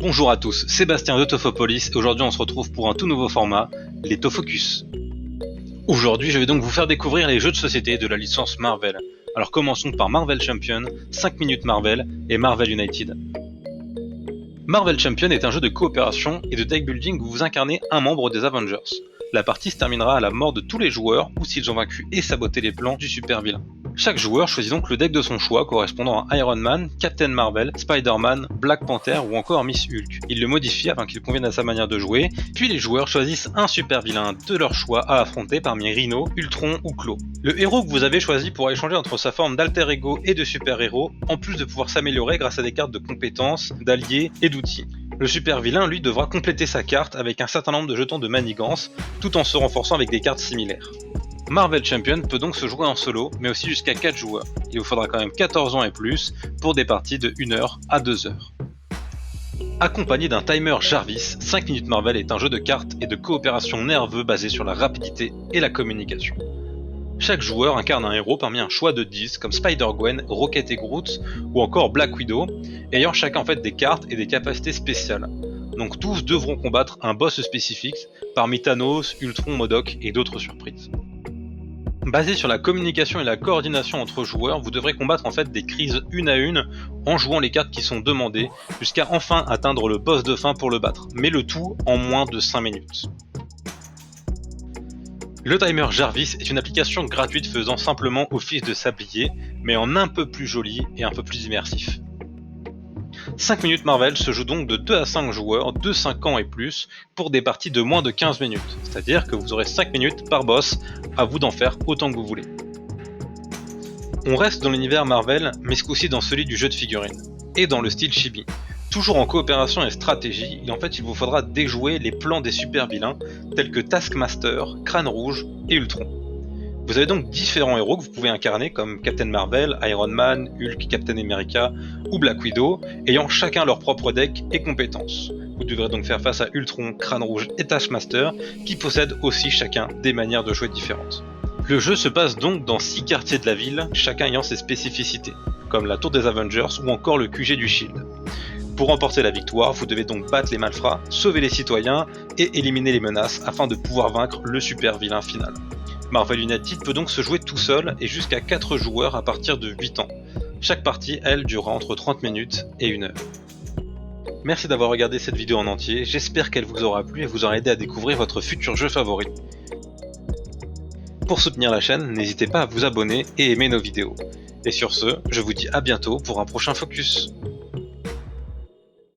Bonjour à tous, Sébastien de Tofopolis et aujourd'hui on se retrouve pour un tout nouveau format, les Tofocus. Aujourd'hui je vais donc vous faire découvrir les jeux de société de la licence Marvel. Alors commençons par Marvel Champion, 5 minutes Marvel et Marvel United. Marvel Champion est un jeu de coopération et de deck building où vous incarnez un membre des Avengers. La partie se terminera à la mort de tous les joueurs ou s'ils ont vaincu et saboté les plans du super vilain. Chaque joueur choisit donc le deck de son choix correspondant à Iron Man, Captain Marvel, Spider-Man, Black Panther ou encore Miss Hulk. Il le modifie afin qu'il convienne à sa manière de jouer, puis les joueurs choisissent un super vilain de leur choix à affronter parmi Rhino, Ultron ou Klaw. Le héros que vous avez choisi pourra échanger entre sa forme d'alter ego et de super-héros, en plus de pouvoir s'améliorer grâce à des cartes de compétences, d'alliés et d'outils. Le super vilain, lui, devra compléter sa carte avec un certain nombre de jetons de manigance, tout en se renforçant avec des cartes similaires. Marvel Champion peut donc se jouer en solo, mais aussi jusqu'à 4 joueurs. Il vous faudra quand même 14 ans et plus pour des parties de 1 heure à 2 heures. Accompagné d'un timer Jarvis, 5 minutes Marvel est un jeu de cartes et de coopération nerveux basé sur la rapidité et la communication. Chaque joueur incarne un héros parmi un choix de 10 comme Spider-Gwen, Rocket et Groot ou encore Black Widow, ayant chacun en fait des cartes et des capacités spéciales. Donc tous devront combattre un boss spécifique parmi Thanos, Ultron, MODOK et d'autres surprises. Basé sur la communication et la coordination entre joueurs, vous devrez combattre en fait des crises une à une en jouant les cartes qui sont demandées jusqu'à enfin atteindre le boss de fin pour le battre, mais le tout en moins de 5 minutes. Le timer Jarvis est une application gratuite faisant simplement office de sablier, mais en un peu plus joli et un peu plus immersif. 5 minutes Marvel se joue donc de 2 à 5 joueurs de 5 ans et plus pour des parties de moins de 15 minutes, c'est-à-dire que vous aurez 5 minutes par boss, à vous d'en faire autant que vous voulez. On reste dans l'univers Marvel, mais ce coup-ci dans celui du jeu de figurines, et dans le style chibi. Toujours en coopération et stratégie, il vous faudra déjouer les plans des super vilains tels que Taskmaster, Crâne Rouge et Ultron. Vous avez donc différents héros que vous pouvez incarner comme Captain Marvel, Iron Man, Hulk, Captain America ou Black Widow, ayant chacun leur propre deck et compétences. Vous devrez donc faire face à Ultron, Crâne Rouge et Taskmaster qui possèdent aussi chacun des manières de jouer différentes. Le jeu se passe donc dans 6 quartiers de la ville, chacun ayant ses spécificités, comme la tour des Avengers ou encore le QG du Shield. Pour remporter la victoire, vous devez donc battre les malfrats, sauver les citoyens et éliminer les menaces afin de pouvoir vaincre le super vilain final. Marvel United peut donc se jouer tout seul et jusqu'à 4 joueurs à partir de 8 ans. Chaque partie, elle, durera entre 30 minutes et 1 heure. Merci d'avoir regardé cette vidéo en entier, j'espère qu'elle vous aura plu et vous aura aidé à découvrir votre futur jeu favori. Pour soutenir la chaîne, n'hésitez pas à vous abonner et aimer nos vidéos. Et sur ce, je vous dis à bientôt pour un prochain focus.